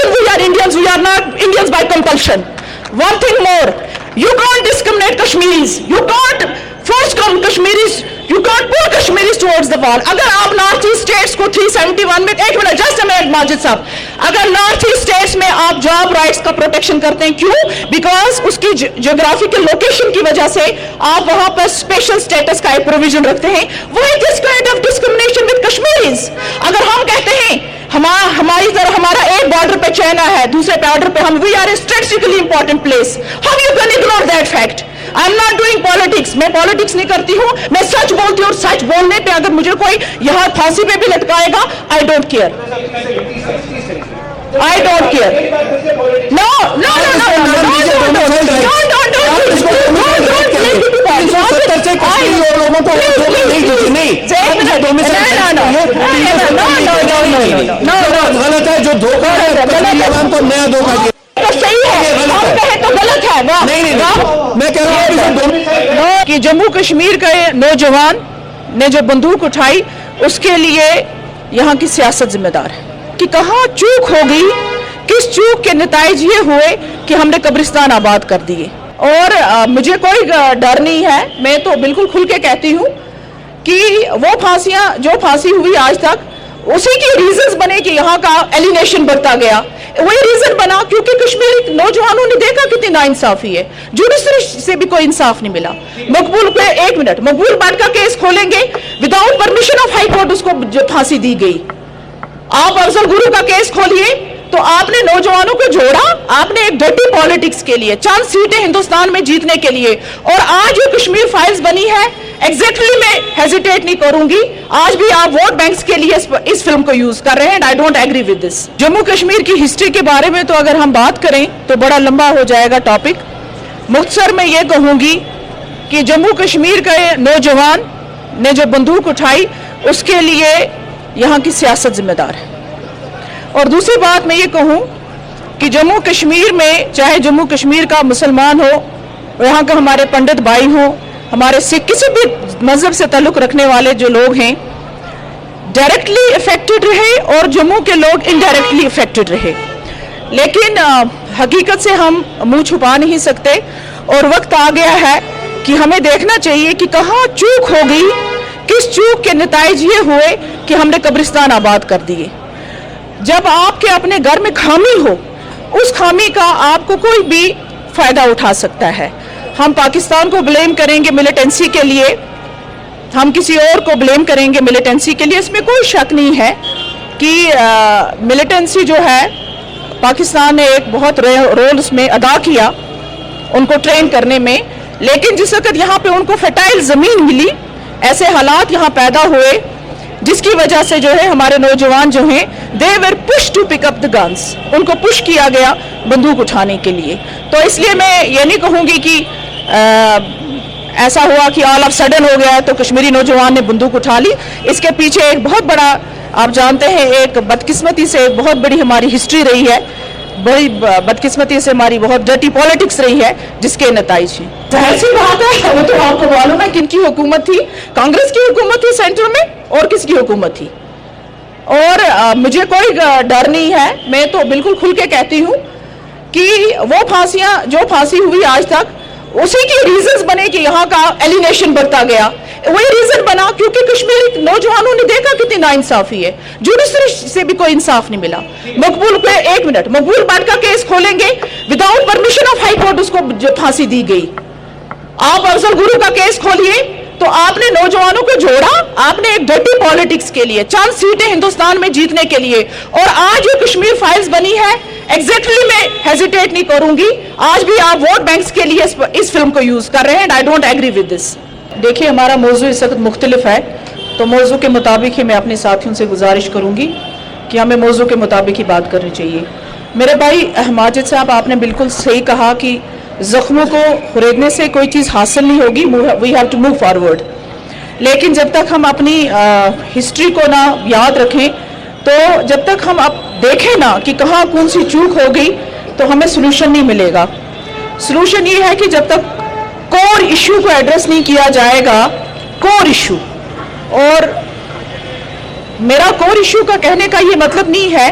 compulsion we are Indians, we are not Indians by compulsion. One thing more, you can't discriminate Kashmiris, you can't force Kashmiris, you can't pull Kashmiris towards the wall. اگر آپ north east status کو 371 میں ایک minute just minute Majid صاحب, اگر north east status میں آپ job rights کا پروٹیکشن کرتے ہیں, کیوں؟ بیکاز اس کی جغرافیکل لوکیشن کی وجہ سے آپ وہاں پر اسپیشل اسٹیٹس کا ایک پروویژن رکھتے ہیں. وہی this kind of discrimination with Kashmiris. اگر ہم کہتے ہیں ہماری طرح ہمارا ایک بارڈر پہ چائنا ہے, دوسرے بارڈر پہ ہم, we are a strategically important place, how you can ignore that fact? I am not doing politics, میں پالیٹکس نہیں کرتی ہوں, میں سچ بولتی ہوں, اور سچ بولنے پہ اگر مجھے کوئی یہاں پھانسی پہ بھی لٹکائے گا, I don't care, I don't care. No no غلط ہے جو دھوکہ ہے تو نیا دھوکہ دیا. صحیح ہے, ہم کہیں تو غلط ہے. میں کہہ رہا ہوں کہ جموں کشمیر کے نوجوان نے جو بندوق اٹھائی اس کے لیے یہاں کی سیاست ذمہ دار ہے کہ کہاں چوک ہو گئی, کس چوک کے نتائج یہ ہوئے کہ ہم نے قبرستان آباد کر دیے. اور مجھے کوئی ڈر نہیں ہے, میں تو بالکل کھل کے کہتی ہوں کہ وہ پھانسیاں جو پھانسی ہوئی آج تک اسی کی ریزنز بنے کہ یہاں کا ایلینیشن بڑھتا گیا. وہی ریزن بنا کیونکہ کشمیری نوجوانوں نے دیکھا کتنی ناانصافی ہے, جوڈیشری سے بھی کوئی انصاف نہیں ملا. مقبول پہ ایک منٹ, مقبول بٹ کا کیس کھولیں گے without permission of high court, اس کو پھانسی دی گئی. آپ افضل گرو کا کیس کھولیے تو آپ نے نوجوانوں کو جوڑا, آپ نے ایک ڈرٹی پالیٹکس کے لیے, چند سیٹیں ہندوستان میں جیتنے کے لیے, اور آج جو کشمیر فائلز بنی ہے ایگزیکٹلی میں ہیزیٹیٹ نہیں کروں گی, آج بھی آپ ووٹ بینکس کے لیے اس فلم کو یوز کر رہے ہیں, and I don't agree with this. Jammu Kashmir کی ہسٹری کے بارے میں تو اگر ہم بات کریں تو بڑا لمبا ہو جائے گا ٹاپک. مختصر میں یہ کہوں گی کہ جموں کشمیر کے نوجوان نے جو بندوق اٹھائی اس کے لیے یہاں کی سیاست ذمہ دار ہے. اور دوسری بات میں یہ کہوں کہ جموں کشمیر میں چاہے جموں کشمیر کا مسلمان ہو, یہاں کا ہمارے پنڈت بھائی ہوں, ہمارے سکھ, کسی بھی مذہب سے تعلق رکھنے والے جو لوگ ہیں, ڈائریکٹلی افیکٹڈ رہے اور جموں کے لوگ انڈائریکٹلی افیکٹڈ رہے. لیکن حقیقت سے ہم منہ چھپا نہیں سکتے, اور وقت آ گیا ہے کہ ہمیں دیکھنا چاہیے کہ کہاں چوک ہو گئی, کس چوک کے نتائج یہ ہوئے کہ ہم نے قبرستان آباد کر دیے. جب آپ کے اپنے گھر میں خامی ہو, اس خامی کا آپ کو کوئی بھی فائدہ اٹھا سکتا ہے. ہم پاکستان کو بلیم کریں گے ملیٹنسی کے لیے, ہم کسی اور کو بلیم کریں گے ملیٹنسی کے لیے, اس میں کوئی شک نہیں ہے کہ ملیٹنسی جو ہے پاکستان نے ایک بہت رول اس میں ادا کیا ان کو ٹرین کرنے میں. لیکن جس وقت یہاں پہ ان کو فرٹائل زمین ملی, ایسے حالات یہاں پیدا ہوئے جس کی وجہ سے جو ہے ہمارے نوجوان جو ہیں they were pushed to pick up the guns, ان کو پش کیا گیا بندوق اٹھانے کے لیے. تو اس لیے میں یہ نہیں کہوں گی کہ ایسا ہوا کہ آل آف سڈن ہو گیا تو کشمیری نوجوان نے بندوق اٹھا لی. اس کے پیچھے ایک بہت بڑا, آپ جانتے ہیں, ایک بدقسمتی سے ایک بہت بڑی ہماری ہسٹری رہی ہے, بڑی بدقسمتی سے ہماری بہت ڈرٹی پالیٹکس رہی ہے جس کے نتائج ہیں. ظاہر سی بات ہے, وہ تو آپ کو معلوم ہے کن کی حکومت تھی, کانگریس کی حکومت تھی سینٹر میں, اور کس کی حکومت تھی. اور مجھے کوئی ڈر نہیں ہے, میں تو بالکل کھل کے کہتی ہوں کہ وہ پھانسیاں جو پھانسی ہوئی آج تک اسی کی ریزنز بنے کہ یہاں کا ایلینیشن بڑھتا گیا. وہی ریزن بنا کیونکہ کشمیری نوجوانوں نے دیکھا کتنی ناانصافی ہے, جوڈیشری سے بھی کوئی انصاف نہیں ملا. مقبول پہ ایک منٹ, مقبول بٹ کا کیس کھولیں گے without permission of high court, اس کو پھانسی دی گئی. آپ افضل گرو کا کیس کھولیے تو آپ نے نوجوانوں کو جوڑا, آپ نے ایک ڈرٹی پالیٹکس کے لیے, چند سیٹیں ہندوستان میں جیتنے کے لیے, اور آج جو کشمیر فائلز بنی ہے ایگزیکٹلی میں ہیزیٹیٹ نہیں کروں گی, آج بھی آپ ووٹ بینکس کے لیے اس فلم کو یوز کر رہے ہیں, and I don't agree with this. دیکھیے ہمارا موضوع اس وقت مختلف ہے, تو موضوع کے مطابق ہی میں اپنے ساتھیوں سے گزارش کروں گی کہ ہمیں موضوع کے مطابق ہی بات کرنی چاہیے. میرے بھائی ماجد صاحب, آپ نے بالکل صحیح کہا کہ زخموں کو خریدنے سے کوئی چیز حاصل نہیں ہوگی, we have to move forward. لیکن جب تک ہم اپنی ہسٹری کو نہ یاد رکھیں, تو جب تک ہم اب دیکھیں نا کہ کہاں کون سی چوک ہو گئی, تو ہمیں سلوشن نہیں ملے گا. سلوشن یہ ہے کہ جب تک کور ایشو کو ایڈریس نہیں کیا جائے گا, کور ایشو, اور میرا کور ایشو کا کہنے کا یہ مطلب نہیں ہے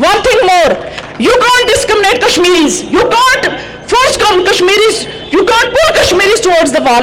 One thing more, you can't discriminate Kashmiris, you can't force Kashmiris, you can't pull Kashmiris towards the wall.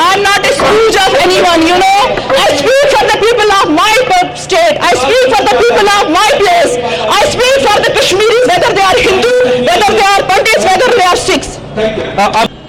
I'm not a stooge of anyone, you know. I speak for the people of my state. I speak for the people of my place. I speak for the Kashmiris, whether they are Hindu, whether they are Pandits, whether they are Sikhs.